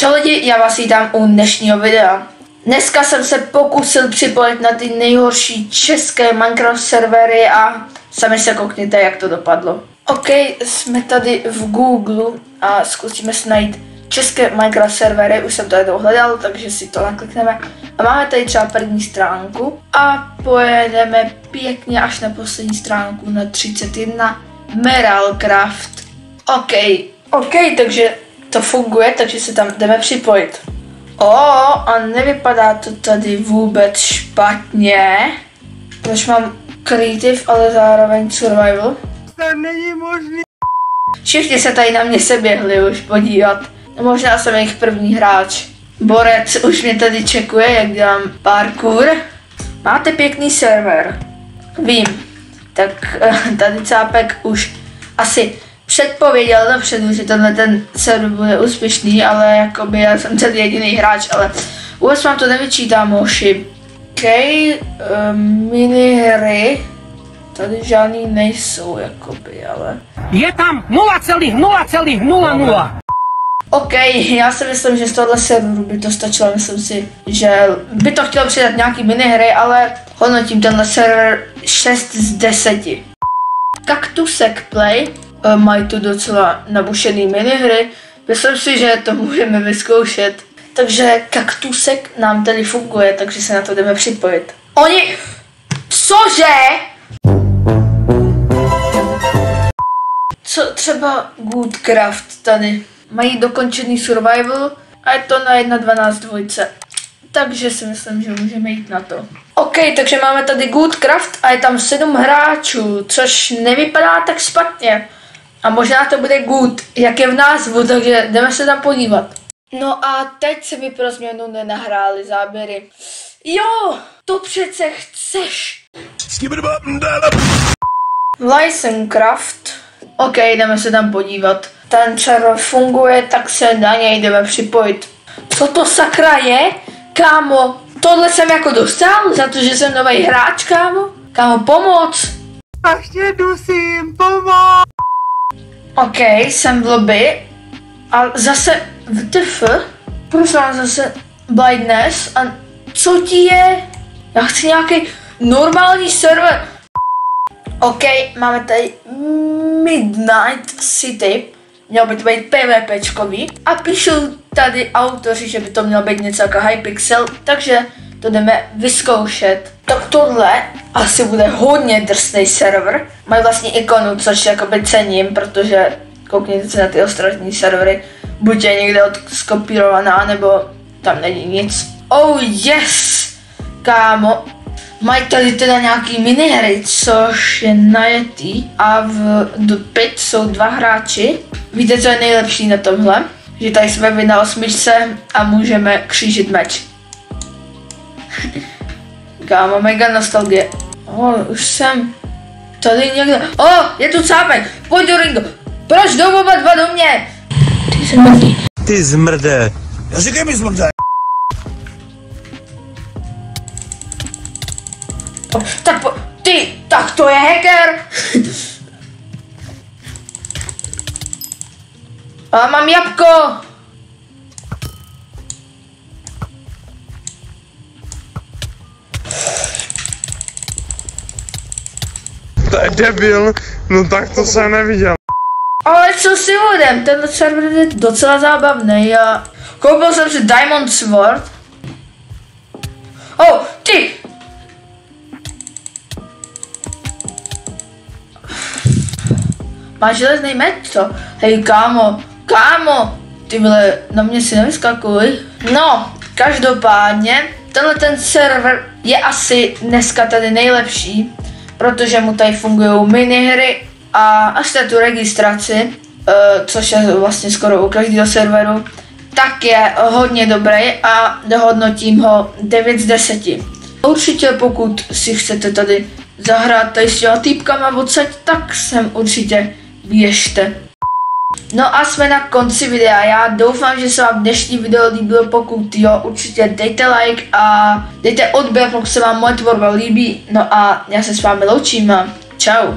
Čau lidi, já vás vítám u dnešního videa. Dneska jsem se pokusil připojit na ty nejhorší české Minecraft servery a sami se koukněte, jak to dopadlo. OK, jsme tady v Google a zkusíme si najít české Minecraft servery. Už jsem to jednou hledal, takže si to naklikneme. A máme tady třeba první stránku a pojedeme pěkně až na poslední stránku na 31 Meralcraft. OK, takže to funguje, takže se tam jdeme připojit. A nevypadá to tady vůbec špatně. Už mám creative, ale zároveň survival. To není možný. Všichni se tady na mě seběhli už podívat. Možná jsem jejich první hráč. Borec už mě tady čekuje, jak dělám parkour. Máte pěkný server. Vím. Tak tady Cápek už asi předpověděl dopředu, že tenhle ten server bude úspěšný, ale jakoby já jsem tady jediný hráč, ale vůbec vám to nevyčítám, hoši. OK, minihry. Tady žádný nejsou, jakoby, ale... Je tam 0,0,00. OK, já si myslím, že z tohohle serveru by to stačilo, myslím si, že by to chtělo přidat nějaký minihry, ale hodnotím tenhle server 6 z 10. Kaktusek Play mají tu docela nabušený minihry, myslím si, že to můžeme vyzkoušet. Takže Kaktusek nám tady funguje, takže se na to jdeme připojit. Oni... Cože? Co třeba Goodcraft tady? Mají dokončený survival a je to na 1.12.2. Takže si myslím, že můžeme jít na to. OK, takže máme tady Goodcraft a je tam 7 hráčů, což nevypadá tak špatně. A možná to bude good, jak je v názvu, takže jdeme se tam podívat. No a teď se mi pro změnu nenahrály záběry. Jo, to přece chceš. Licensecraft. OK, jdeme se tam podívat. Ten server funguje, tak se na něj jdeme připojit. Co to sakra je? Kámo, tohle jsem jako dostal za to, že jsem nový hráč, kámo? Kámo, pomoc! Až tě dusím, pomoc! OK, jsem v lobby. A zase WTF? Proč mám zase blindness? A co ti je? Já chci nějaký normální server. OK, máme tady Midnight City. Mělo by to být PvPčkový. A píšou tady autoři, že by to mělo být něco jako Hypixel, takže to jdeme vyzkoušet. Tak tohle asi bude hodně drsný server. Mají vlastně ikonu, což jakoby cením, protože koukněte se na ty ostatní servery. Buď je někde skopírovaná, nebo tam není nic. Oh yes! Kámo. Mají tady teda nějaký minihry, což je najetý a v The Pit jsou 2 hráči. Víte, co je nejlepší na tomhle? Že tady jsme vy na 8 a můžeme křížit meč. Kámo, mega nostalgie. Už jsem tady někde. Je tu Cápek, pojď do ringu. Proč jdou oba dva do mě? Ty zmrdí. Ty zmrde. Říkej mi zmrde. Tak to je hacker! Ale mám jabko! To je debil, no tak to jsem neviděl. Ale co si vodem, tenhle server je docela zábavný a koupil jsem si Diamond Sword. Ty! Máš železný meč, co? Hej, kámo, ty vole, na mě si nevyskakuj. No, každopádně, tenhle ten server je asi dneska tady nejlepší, protože mu tady fungují minihry a až tu registraci, což je vlastně skoro u každého serveru, tak je hodně dobrý a dohodnotím ho 9 z 10. Určitě pokud si chcete tady zahrát tady s těma týpkama odsaď, tak sem určitě běžte. No a jsme na konci videa, já doufám, že se vám dnešní video líbilo, pokud jo, určitě dejte like a dejte odběr, pokud se vám moje tvorba líbí, no a já se s vámi loučím a čau.